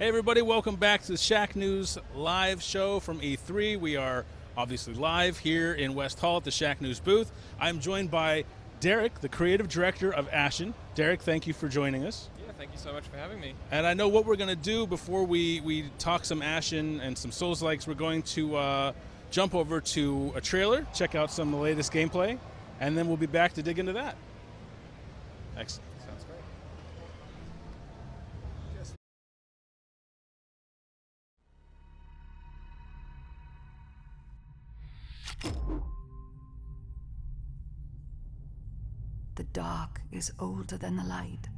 Hey everybody, welcome back to the Shack News live show from E3. We are obviously live here in West Hall at the Shack News booth. I'm joined by Derek, the creative director of Ashen. Derek, thank you for joining us. Yeah, thank you so much for having me. And I know what we're going to do before we talk some Ashen and some Souls-likes. We're going to jump over to a trailer, check out some of the latest gameplay, and then we'll be back to dig into that. Excellent. Sounds great. The dark is older than the light.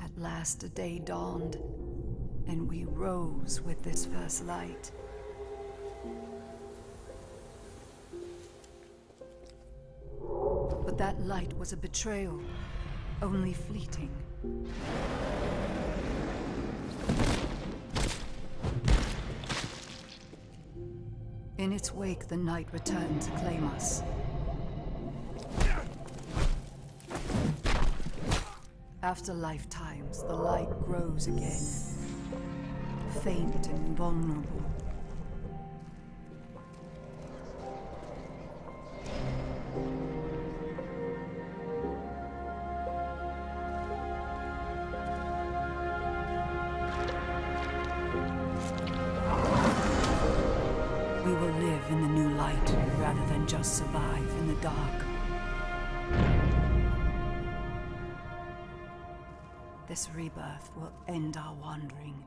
At last a day dawned, and we rose with this first light. But that light was a betrayal, only fleeting. In its wake, the night returned to claim us. After lifetimes, the light grows again, faint and vulnerable. We will live in the new light rather than just survive in the dark. This rebirth will end our wandering.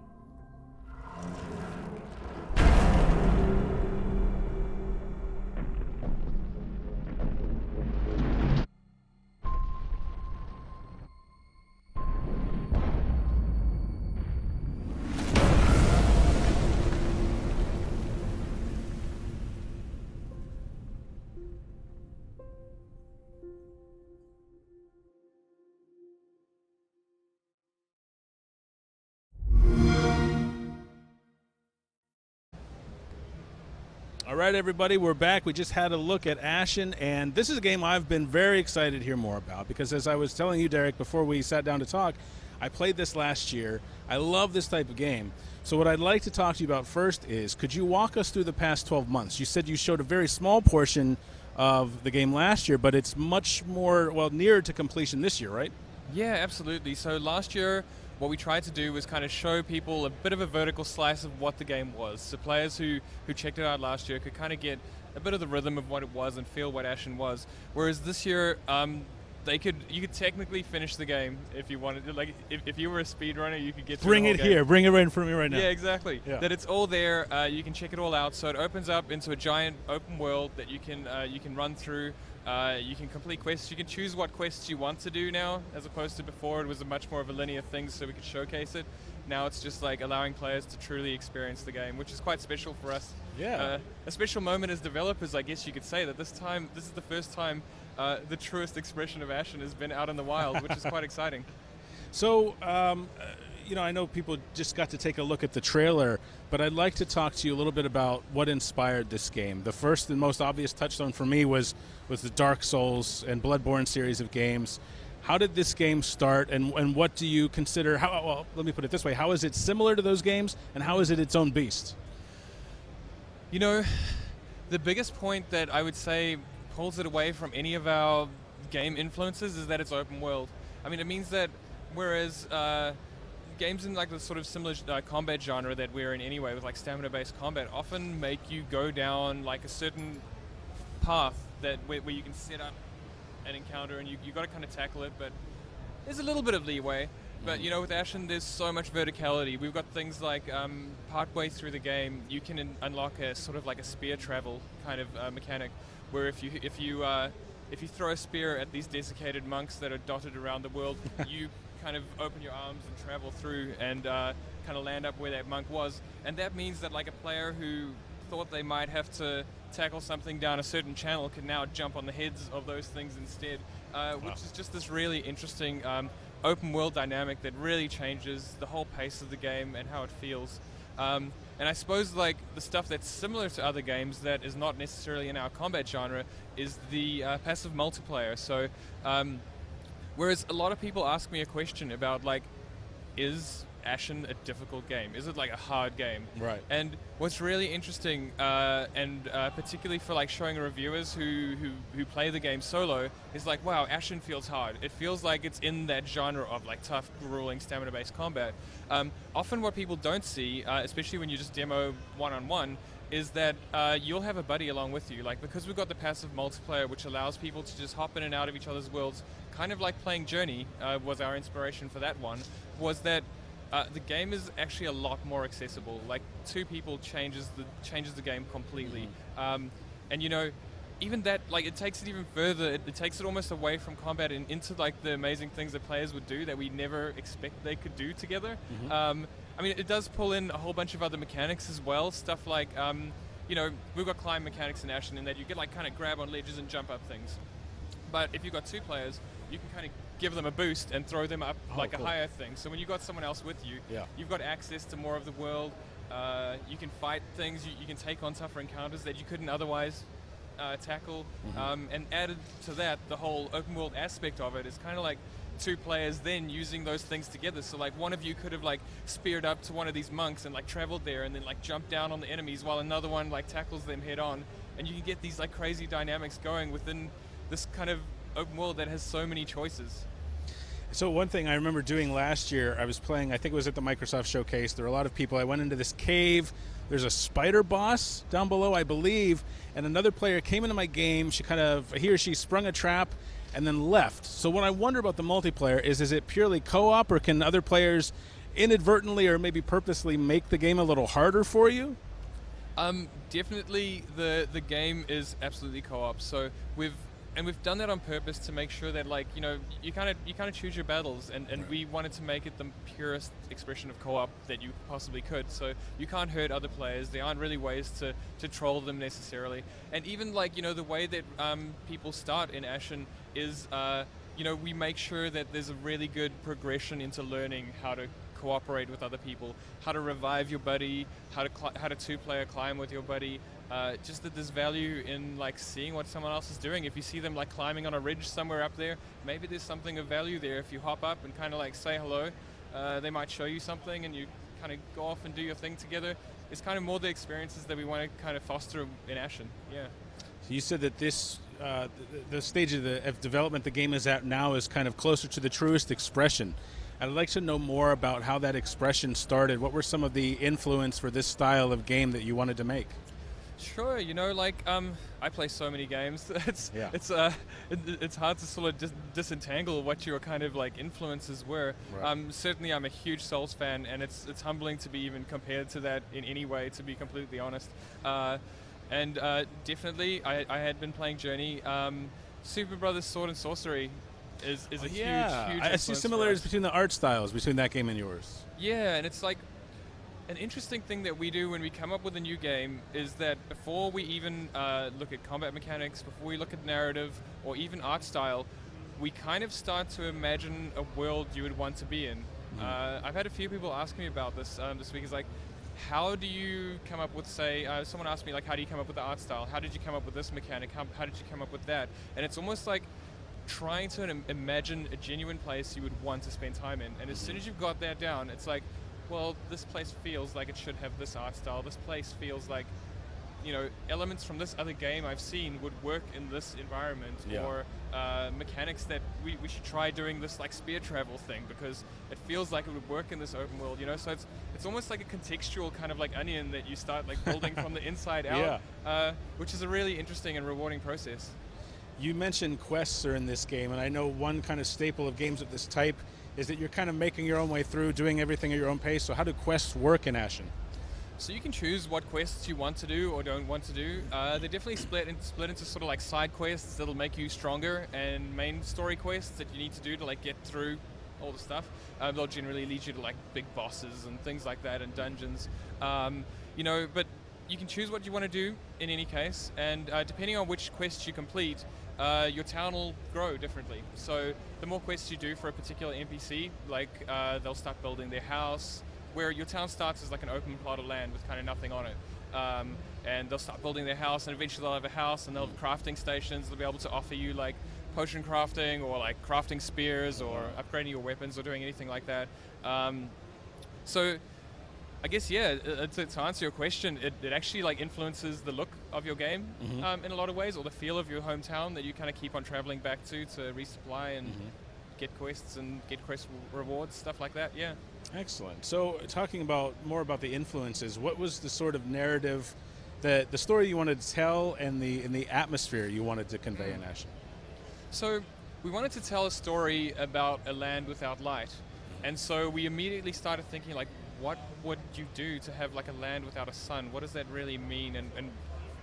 All right, everybody, we're back. We just had a look at Ashen, and this is a game I've been very excited to hear more about because as I was telling you, Derek, before we sat down to talk, I played this last year. I love this type of game. So what I'd like to talk to you about first is, could you walk us through the past 12 months? You said you showed a very small portion of the game last year, but it's much more, well, nearer to completion this year, right? Yeah, absolutely. So last year, what we tried to do was kind of show people a bit of a vertical slice of what the game was. So players who checked it out last year could kind of get a bit of the rhythm of what it was and feel what Ashen was. Whereas this year, you could technically finish the game if you wanted to. Like if you were a speedrunner, you could get through Bring the it whole game. here. Bring it right in front of me right now. Yeah, exactly. Yeah. That it's all there. You can check it all out. So it opens up into a giant open world that you can run through. You can complete quests. You can choose what quests you want to do now, as opposed to before it was a much more of a linear thing so we could showcase it. Now it's just like allowing players to truly experience the game, which is quite special for us. Yeah. A special moment as developers, I guess you could say, that this is the first time the truest expression of Ashen has been out in the wild, which is quite exciting. So, you know, I know people just got to take a look at the trailer, but I'd like to talk to you a little bit about what inspired this game. The first and most obvious touchstone for me was the Dark Souls and Bloodborne series of games. How did this game start, and what do you consider, well, let me put it this way, how is it similar to those games, and how is it its own beast? You know, the biggest point that I would say pulls it away from any of our game influences is that it's open world. I mean, it means that whereas games in like the sort of similar combat genre that we're in anyway, with like stamina-based combat, often make you go down like a certain path where you can set up an encounter and you got to kind of tackle it, but there's a little bit of leeway. But you know, with Ashen, there's so much verticality. We've got things like partway through the game, you can unlock a sort of like a spear travel kind of mechanic, where if you throw a spear at these desiccated monks that are dotted around the world, you kind of open your arms and travel through and kind of land up where that monk was. And that means that like a player who thought they might have to tackle something down a certain channel can now jump on the heads of those things instead, which is just this really interesting open world dynamic that really changes the whole pace of the game and how it feels. And I suppose like the stuff that's similar to other games that is not necessarily in our combat genre is the passive multiplayer. So Whereas a lot of people ask me a question about, like, is Ashen a difficult game? Is it like a hard game? Right. And what's really interesting, particularly for like showing reviewers who play the game solo, is like, wow, Ashen feels hard. It feels like it's in that genre of like tough, grueling, stamina-based combat. Often what people don't see, especially when you just demo one-on-one, is that you'll have a buddy along with you. Like, because we've got the passive multiplayer, which allows people to just hop in and out of each other's worlds, kind of like playing Journey was our inspiration for that one, was that the game is actually a lot more accessible. Like, 2 people changes the game completely. And you know, even that, like, it takes it even further. It takes it almost away from combat and into like the amazing things that players would do that we never expect they could do together. I mean, it does pull in a whole bunch of other mechanics as well. Stuff like, you know, we've got climb mechanics in Ashen in that you can like kind of grab on ledges and jump up things. But if you've got 2 players, you can kind of give them a boost and throw them up like cool. a higher thing. So when you've got someone else with you, you've got access to more of the world. You can fight things. You can take on tougher encounters that you couldn't otherwise tackle. And added to that, the whole open world aspect of it is kind of like 2 players then using those things together. So like one of you could have like speared up to one of these monks and like traveled there and then like jumped down on the enemies while another one like tackles them head on. And you can get these like crazy dynamics going within this kind of open world that has so many choices. So one thing I remember doing last year, I was playing, I think it was at the Microsoft Showcase, there were a lot of people, I went into this cave, there's a spider boss down below, I believe, and another player came into my game, he or she sprung a trap and then left. So what I wonder about the multiplayer is it purely co-op, or can other players inadvertently or maybe purposely make the game a little harder for you? Definitely the game is absolutely co-op. So we've done that on purpose to make sure that, like, you know, you kind of choose your battles, and Right. we wanted to make it the purest expression of co-op that you possibly could. So you can't hurt other players. There aren't really ways to troll them necessarily. And even, like, you know, the way that people start in Ashen is, you know, we make sure that there's a really good progression into learning how to cooperate with other people, how to revive your buddy, how to 2-player climb with your buddy. Just that there's value in like seeing what someone else is doing. If you see them like climbing on a ridge somewhere up there, maybe there's something of value there. If you hop up and kind of like say hello, they might show you something and you kind of go off and do your thing together. It's kind of more the experiences that we want to kind of foster in Ashen. Yeah. So you said that this, the stage of development the game is at now is kind of closer to the truest expression. I'd like to know more about how that expression started. What were some of the influence for this style of game that you wanted to make? Sure, you know, like, I play so many games. It's hard to sort of disentangle what your kind of like influences were. Right. Certainly, I'm a huge Souls fan, and it's humbling to be even compared to that in any way, to be completely honest. And definitely, I had been playing Journey. Super Brothers Sword and Sorcery is a huge I see similarities between the art styles between that game and yours. Yeah, and it's like, an interesting thing that we do when we come up with a new game is that before we even look at combat mechanics, before we look at narrative or even art style, we kind of start to imagine a world you would want to be in. I've had a few people ask me about this this week. Is like, how do you come up with, say, someone asked me, like, how do you come up with the art style? How did you come up with this mechanic? How did you come up with that? And it's almost like trying to imagine a genuine place you would want to spend time in. And as soon as you've got that down, it's like, well, this place feels like it should have this art style. This place feels like, you know, elements from this other game I've seen would work in this environment. Yeah. Or mechanics that we should try doing this like spear travel thing because it feels like it would work in this open world, you know? So it's almost like a contextual kind of like onion that you start like building from the inside out, which is a really interesting and rewarding process. You mentioned quests are in this game, and I know one kind of staple of games of this type is that you're kind of making your own way through, doing everything at your own pace. So how do quests work in Ashen? So you can choose what quests you want to do or don't want to do. They're definitely split into sort of like side quests that'll make you stronger, and main story quests that you need to do to like get through all the stuff. They'll generally lead you to like big bosses and things like that, and dungeons. You know, but you can choose what you want to do in any case, and depending on which quest you complete, your town will grow differently. So the more quests you do for a particular NPC, like they'll start building their house, where your town starts as like an open plot of land with kind of nothing on it. And they'll start building their house, and eventually they'll have a house, and they'll have crafting stations. They'll be able to offer you like potion crafting or like crafting spears or upgrading your weapons or doing anything like that. So I guess, yeah, to answer your question, it actually like influences the look of your game in a lot of ways, or the feel of your hometown that you kind of keep on traveling back to resupply and get quests and get quest rewards, stuff like that. Yeah. Excellent. So talking more about the influences, what was the sort of narrative, the story you wanted to tell, and the atmosphere you wanted to convey in Ashen? So we wanted to tell a story about a land without light, and so we immediately started thinking like, what would you do to have like a land without a sun? What does that really mean? And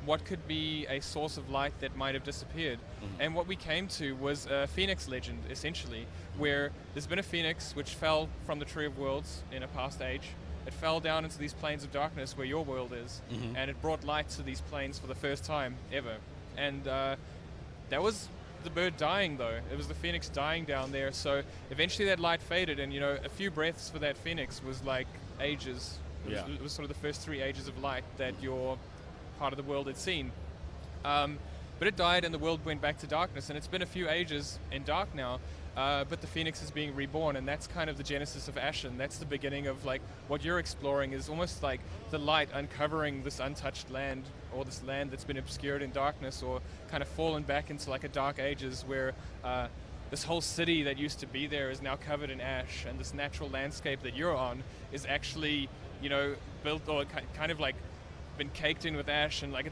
what could be a source of light that might have disappeared? And what we came to was a phoenix legend, essentially, where there's been a phoenix which fell from the Tree of Worlds in a past age. It fell down into these plains of darkness where your world is, and it brought light to these plains for the first time ever. And that was the bird dying, though. It was the phoenix dying down there. So eventually that light faded, and a few breaths for that phoenix was like ages. It was sort of the first 3 ages of light that your part of the world had seen. But it died and the world went back to darkness, and it's been a few ages in dark now, but the phoenix is being reborn, and that's kind of the genesis of Ashen. That's the beginning of like what you're exploring, is almost like the light uncovering this untouched land, or this land that's been obscured in darkness or kind of fallen back into like a dark ages where this whole city that used to be there is now covered in ash, and this natural landscape that you're on is actually, built or kind of like been caked in with ash, and like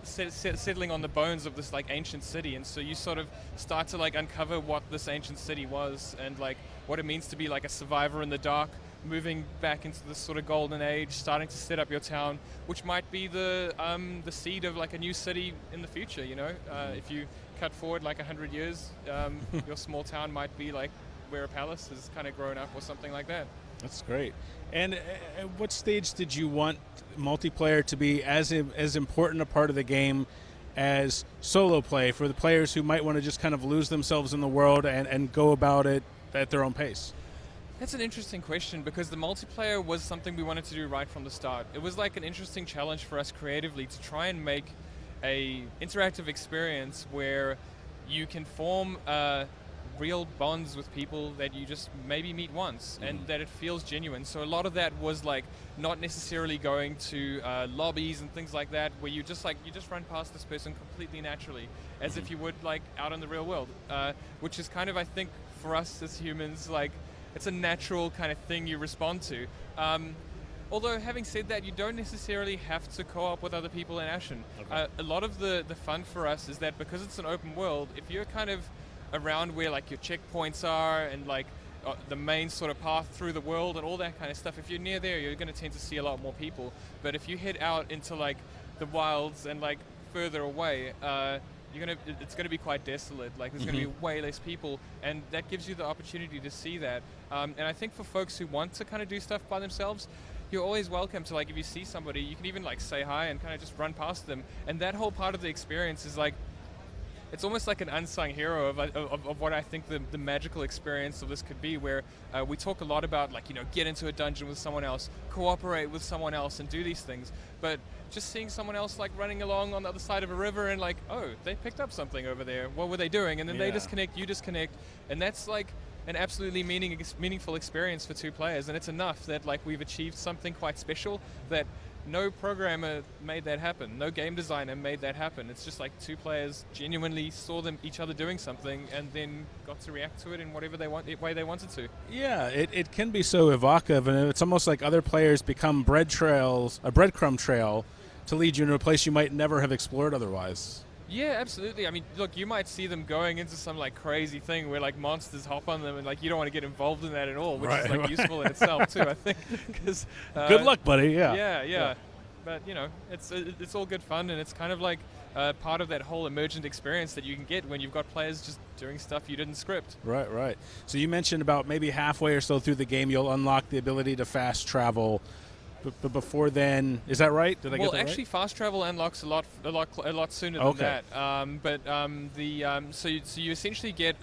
settling on the bones of this like ancient city. And so you sort of start to like uncover what this ancient city was, and like what it means to be like a survivor in the dark, moving back into this sort of golden age, starting to set up your town, which might be the seed of like a new city in the future. If you cut forward like 100 years, your small town might be like where a palace has kind of grown up or something like that. That's great. And at what stage did you want multiplayer to be as important a part of the game as solo play, for the players who might want to just kind of lose themselves in the world and go about it at their own pace? That's an interesting question, because the multiplayer was something we wanted to do right from the start. It was like an interesting challenge for us creatively to try and make a interactive experience where you can form real bonds with people that you just maybe meet once, and that it feels genuine. So a lot of that was like not necessarily going to lobbies and things like that, where you just run past this person completely naturally, as if you would like out in the real world, which is kind of, I think, for us as humans, like it's a natural kind of thing you respond to. Although, having said that, you don't necessarily have to co-op with other people in Ashen. Okay. A lot of the fun for us is that because it's an open world, if you're kind of around where like your checkpoints are and like the main sort of path through the world and all that kind of stuff, if you're near there, you're going to tend to see a lot more people. But if you head out into like the wilds and like further away, it's going to be quite desolate. Like there's going to be way less people, and that gives you the opportunity to see that. And I think for folks who want to kind of do stuff by themselves, you're always welcome to, like, if you see somebody, you can even like say hi and kind of just run past them. And that whole part of the experience is like, it's almost like an unsung hero of what I think the magical experience of this could be, where we talk a lot about like, get into a dungeon with someone else, cooperate with someone else and do these things. But just seeing someone else like running along on the other side of a river and like, oh, they picked up something over there. What were they doing? And then they disconnect, you disconnect. And that's like an absolutely meaningful experience for 2 players. And it's enough that like we've achieved something quite special that no programmer made that happen. No game designer made that happen. It's just like 2 players genuinely saw each other doing something and then got to react to it in whatever way they wanted to. Yeah, it can be so evocative, and it's almost like other players become a breadcrumb trail to lead you into a place you might never have explored otherwise. Yeah, absolutely. I mean, look, you might see them going into some like crazy thing where like monsters hop on them, and like you don't want to get involved in that at all, which is like useful in itself too, I think. Cause, good luck, buddy. Yeah. But it's all good fun, and it's kind of like part of that whole emergent experience that you can get when you've got players just doing stuff you didn't script. Right. So you mentioned about maybe halfway or so through the game you'll unlock the ability to fast travel. But before then, is that right? Did I get that right? Well, actually, fast travel unlocks a lot sooner than that. So you essentially get,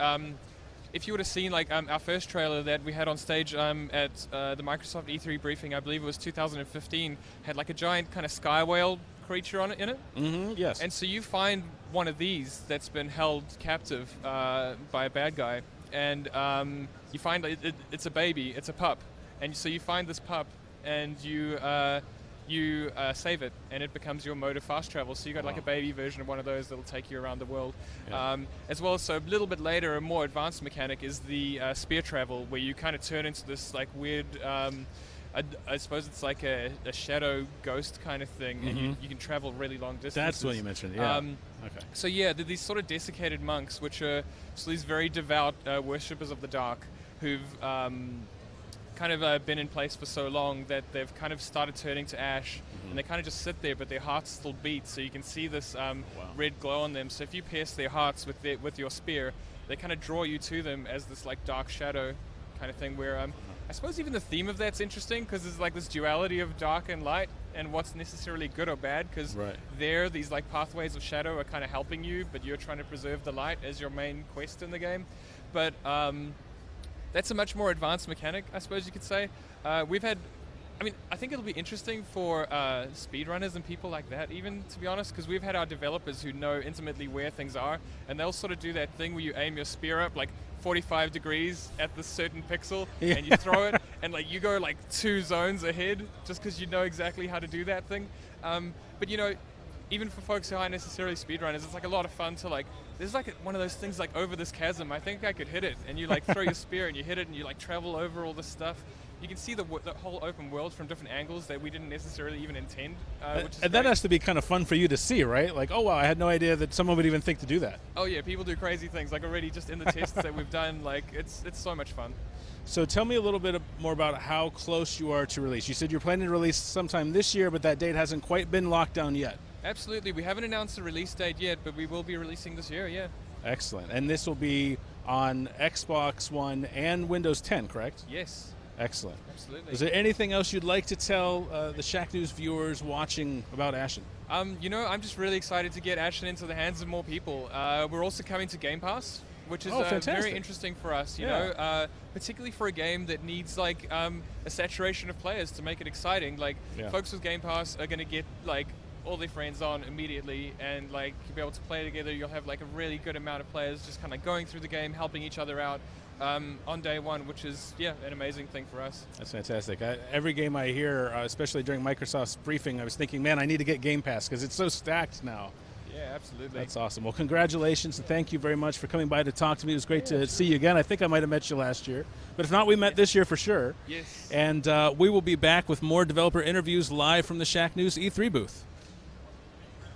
if you would have seen like our first trailer that we had on stage at the Microsoft E3 briefing, I believe it was 2015, had like a giant kind of sky whale creature in it. Mm-hmm, yes. And so you find one of these that's been held captive by a bad guy, and you find it's a baby, it's a pup, and so you find this pup, and you save it, and it becomes your mode of fast travel. So you got like a baby version of one of those that'll take you around the world. Yeah. As well as, so a little bit later, a more advanced mechanic is the spear travel, where you kind of turn into this like weird, I suppose it's like a shadow ghost kind of thing, and you can travel really long distances. That's what you mentioned, yeah. Okay. So yeah, these sort of desiccated monks, which are so these very devout worshippers of the dark, who've kind of been in place for so long that they've kind of started turning to ash, and they kind of just sit there, but their hearts still beat. So you can see this red glow on them. So if you pierce their hearts with your spear, they kind of draw you to them as this like dark shadow kind of thing. Where I suppose even the theme of that's interesting, because there's like this duality of dark and light, and what's necessarily good or bad. Because these like pathways of shadow are kind of helping you, but you're trying to preserve the light as your main quest in the game. But that's a much more advanced mechanic, I suppose you could say. I think it'll be interesting for speedrunners and people like that, even, to be honest, because we've had our developers who know intimately where things are, and they'll sort of do that thing where you aim your spear up like 45 degrees at this certain pixel, and you throw it, and like you go like 2 zones ahead, just because you know exactly how to do that thing. But you know, even for folks who aren't necessarily speedrunners, it's like a lot of fun to like, there's like one of those things like over this chasm, I think I could hit it, and you like throw your spear and you hit it and you like travel over all this stuff. You can see the whole open world from different angles that we didn't necessarily even intend. Which is and that has to be kind of fun for you to see, right? Like, oh wow, I had no idea that someone would even think to do that. Oh yeah, people do crazy things, like already just in the tests that we've done, like it's so much fun. So tell me a little bit more about how close you are to release. You said you're planning to release sometime this year, but that date hasn't quite been locked down yet. Absolutely, we haven't announced a release date yet, but we will be releasing this year, yeah. Excellent. And this will be on Xbox One and Windows 10, correct? Yes. Excellent. Absolutely. Is there anything else you'd like to tell the Shack News viewers watching about Ashen? You know, I'm just really excited to get Ashen into the hands of more people. We're also coming to Game Pass, which is very interesting for us, you know, particularly for a game that needs like a saturation of players to make it exciting. Like folks with Game Pass are going to get like all their friends on immediately, and like you'll be able to play together. You'll have like a really good amount of players just kind of going through the game, helping each other out on day one, which is an amazing thing for us. That's fantastic. Every game I hear, especially during Microsoft's briefing, I was thinking, man, I need to get Game Pass because it's so stacked now. Yeah, absolutely. That's awesome. Well, congratulations, and thank you very much for coming by to talk to me. It was great to see you again. I think I might have met you last year, but if not, we met this year for sure. Yes. And we will be back with more developer interviews live from the Shack News E3 booth.